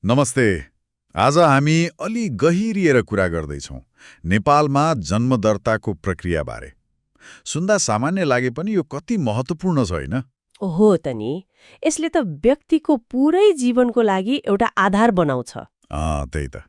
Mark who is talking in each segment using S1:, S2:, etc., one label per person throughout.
S1: नमस्ते। आज हामी अलि गहिरिएर कुरा गर्दैछौँ नेपालमा जन्म दर्ताको प्रक्रियाबारे। सुन्दा सामान्य लागे पनि यो कति महत्त्वपूर्ण छ होइन?
S2: हो त नि। यसले त व्यक्तिको पुरै जीवनको लागि एउटा आधार बनाउँछ।
S1: त्यही त।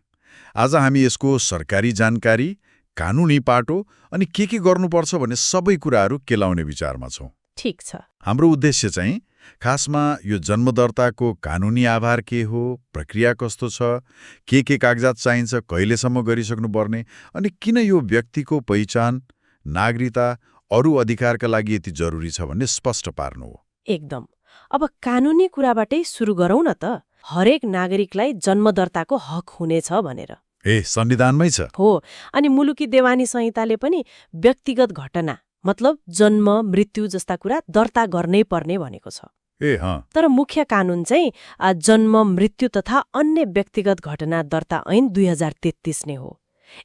S1: आज हामी यसको सरकारी जानकारी, कानुनी पाटो अनि के गर्नुपर्छ भन्ने सबै कुराहरू केलाउने विचारमा छौँ।
S2: ठिक छ।
S1: हाम्रो उद्देश्य चाहिँ खासमा यो जन्म दर्ताको कानुनी आधार के हो, प्रक्रिया कस्तो छ, के कागजात चाहिन्छ, कहिलेसम्म गरिसक्नुपर्ने अनि किन यो व्यक्तिको पहिचान, नागरिकता, अरू अधिकारका लागि यति जरुरी छ भन्ने स्पष्ट पार्नु हो।
S2: एकदम। अब कानुनी कुराबाटै सुरु गरौँ न त। हरेक नागरिकलाई जन्म दर्ताको हक हुनेछ भनेर।
S1: संविधानमै छ।
S2: हो। अनि मुलुकी देवानी संहिताले पनि व्यक्तिगत घटना मतलब जन्म, मृत्यु जस्ता कुरा दर्ता गर्नै पर्ने भनेको छ। तर मुख्य कानून चाहिँ जन्म, मृत्यु तथा अन्य व्यक्तिगत घटना दर्ता ऐन 2033 नै हो।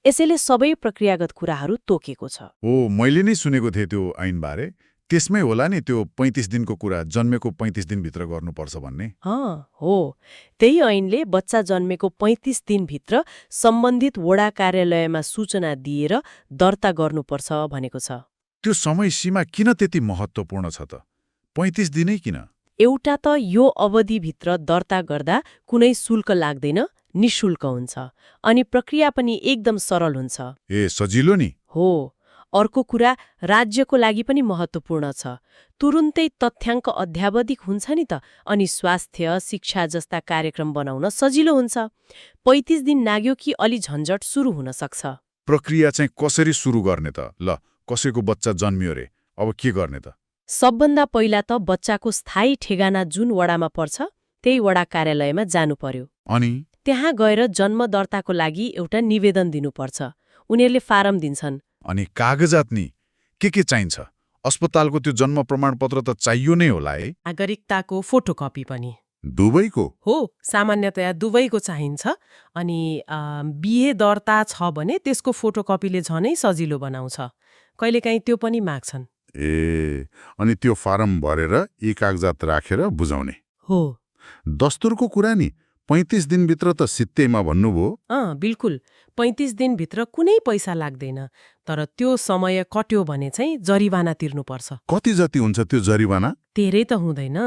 S2: यसैले सबै प्रक्रियागत कुराहरू तोकेको छ।
S1: मैले नै सुनेको थिएँ त्यो ऐनबारे। त्यसमै होला नि त्यो 35 दिनको कुरा, जन्मेको 35 दिनभित्र गर्नुपर्छ भन्ने।
S2: हो। त्यही ऐनले बच्चा जन्मेको 35 दिनभित्र सम्बन्धित वडा कार्यालयमा सूचना दिएर दर्ता गर्नुपर्छ भनेको छ।
S1: त्यो समय सीमा किन त्यति महत्त्वपूर्ण छ त? 35 दिनै किन?
S2: एउटा त यो अवधिभित्र दर्ता गर्दा कुनै शुल्क लाग्दैन, निशुल्क हुन्छ। अनि प्रक्रिया पनि एकदम सरल हुन्छ।
S1: सजिलो नि।
S2: हो। अर्को कुरा राज्यको लागि पनि महत्त्वपूर्ण छ। तुरुन्तै तथ्याङ्क अध्यावधिक हुन्छ नि त, अनि स्वास्थ्य, शिक्षा जस्ता कार्यक्रम बनाउन सजिलो हुन्छ। 35 दिन नाग्यो कि अलि झन्झट सुरु हुन सक्छ।
S1: प्रक्रिया चाहिँ कसरी सुरु गर्ने त? ल, कसैको बच्चा जन्मियो रे, अब के गर्ने त?
S2: सबभन्दा पहिला त बच्चाको स्थायी ठेगाना जुन वडामा पर्छ त्यही वडा कार्यालयमा जानु पर्यो।
S1: अनि
S2: त्यहाँ गएर जन्म दर्ताको लागि एउटा निवेदन दिनुपर्छ। उनीहरूले फारम दिन्छन्।
S1: अनि कागजात नि के चाहिन्छ? अस्पतालको त्यो जन्म प्रमाणपत्र त चाहियो नै होला है?
S2: नागरिकताको फोटोकपी पनि।
S1: दुवैको?
S2: हो, सामान्यतया दुवैको चाहिन्छ। अनि बिहे दर्ता छ भने त्यसको फोटोकपीले झनै सजिलो बनाउँछ। कहिलेकाहीँ त्यो पनि माग्छन्।
S1: अनि त्यो फारम भरेर यी कागजात राखेर बुझाउने
S2: हो।
S1: दस्तुरको कुरा नि 35 दिनभित्र त सित्तैमा भन्नुभयो।
S2: बिल्कुल। 35 दिनभित्र कुनै पैसा लाग्दैन। तर त्यो समय कट्यो भने चाहिँ जरिवाना तिर्नुपर्छ।
S1: कति जति हुन्छ त्यो जरिवाना?
S2: धेरै त हुँदैन।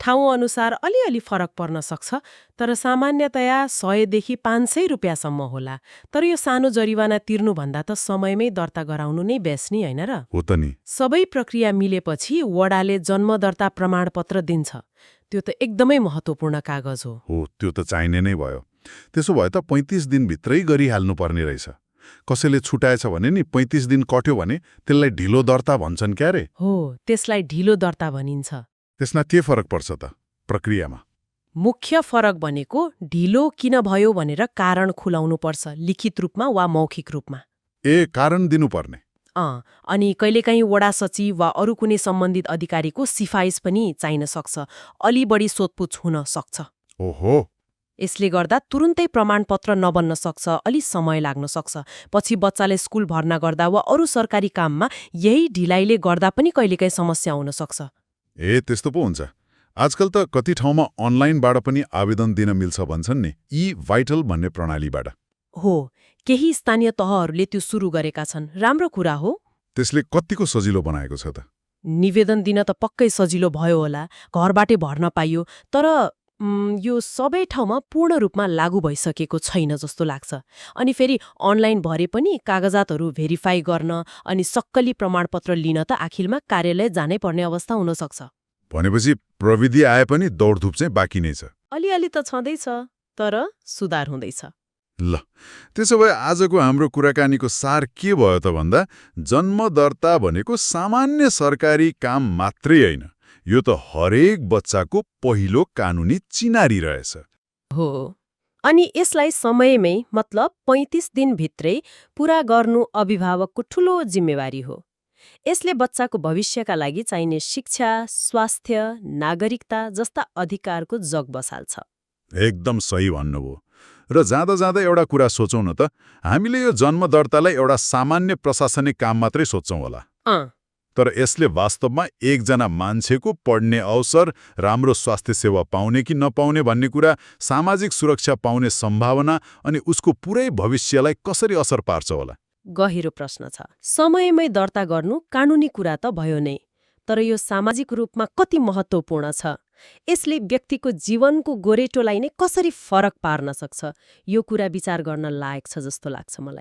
S2: ठाउँ अनुसार अलिअलि फरक पर्न सक्छ। तर सामान्यतया 100 देखि 500 रुपियाँसम्म होला। तर यो सानो जरिवाना तिर्नुभन्दा त समयमै दर्ता गराउनु नै बेच्ने होइन र?
S1: हो त नि।
S2: सबै प्रक्रिया मिलेपछि वडाले जन्म दर्ता प्रमाणपत्र दिन्छ। त्यो त एकदमै महत्त्वपूर्ण कागज हो।
S1: त्यो त चाहिने नै भयो। त्यसो भए त 35 दिनभित्रै गरिहाल्नु पर्ने रहेछ। कसैले छुटाएछ भने नि 35 दिन कट्यो भने त्यसलाई ढिलो दर्ता भन्छन् क्या रे?
S2: हो, त्यसलाई ढिलो दर्ता भनिन्छ।
S1: त्यसमा के फरक पर्छ त प्रक्रियामा?
S2: मुख्य फरक भनेको ढिलो किन भयो भनेर कारण खुलाउनु पर्छ, लिखित रूपमा वा मौखिक रूपमा।
S1: कारण दिनुपर्ने।
S2: अनि कहिलेकाहीँ वडा सचिव वा अरू कुनै सम्बन्धित अधिकारीको सिफारिस पनि चाहिन सक्छ। अलि बढी सोधपुछ हुन सक्छ।
S1: ओहो।
S2: यसले गर्दा तुरुन्तै प्रमाणपत्र नबन्न सक्छ, अलि समय लाग्न सक्छ। पछि बच्चाले स्कुल भर्ना गर्दा वा अरू सरकारी काममा यही ढिलाइले गर्दा पनि कहिलेकाहीँ समस्या हुन सक्छ।
S1: त्यस्तो पो हुन्छ। आजकल त कति ठाउँमा अनलाइनबाट पनि आवेदन दिन मिल्छ भन्छन् नि, ई-भाइटल भन्ने प्रणालीबाट।
S2: हो, केही स्थानीय तहहरूले त्यो सुरु गरेका छन्। राम्रो कुरा हो।
S1: त्यसले कतिको सजिलो बनाएको छ त?
S2: निवेदन दिन त पक्कै सजिलो भयो होला, घरबाटै भर्न पाइयो। तर यो सबै ठाउँमा पूर्ण रूपमा लागू भइसकेको छैन जस्तो लाग्छ। अनि फेरि अनलाइन भरे पनि कागजातहरू भेरिफाई गर्न अनि सक्कली प्रमाणपत्र लिन त आखिरमा कार्यालय जानै पर्ने अवस्था हुन सक्छ।
S1: भनेपछि प्रविधि आए पनि दौडधुप चाहिँ बाँकी नै छ।
S2: अलिअलि त छँदैछ, तर सुधार हुँदैछ।
S1: ल, त्यसो भए आजको हाम्रो कुराकानीको सार के भयो त भन्दा जन्म दर्ता भनेको सामान्य सरकारी काम मात्रै होइन, यो त हरेक बच्चाको पहिलो कानुनी चिनारी रहेछ।
S2: हो। अनि यसलाई समयमै मतलब 35 दिनभित्रै पूरा गर्नु अभिभावकको ठूलो जिम्मेवारी हो। यसले बच्चाको भविष्यका लागि चाहिने शिक्षा, स्वास्थ्य, नागरिकता जस्ता अधिकारको जग बसाल्छ।
S1: एकदम सही भन्नुभयो। र जाँदा जाँदा एउटा कुरा सोचौँ न त, हामीले यो जन्म दर्तालाई एउटा सामान्य प्रशासनिक काम मात्रै सोच्छौँ होला।
S3: तर यसले वास्तवमा एकजना मान्छेको पढ्ने अवसर, राम्रो स्वास्थ्य सेवा पाउने कि नपाउने भन्ने कुरा, सामाजिक सुरक्षा पाउने सम्भावना अनि उसको पुरै भविष्यलाई कसरी असर पार्छ होला?
S2: गहिरो प्रश्न छ। समयमै दर्ता गर्नु कानुनी कुरा त भयो नै, तर यो सामाजिक रूपमा कति महत्त्वपूर्ण छ, यसले व्यक्तिको जीवनको गोरेटोलाई नै कसरी फरक पार्न सक्छ, यो कुरा विचार गर्न लायक छ जस्तो लाग्छ मलाई।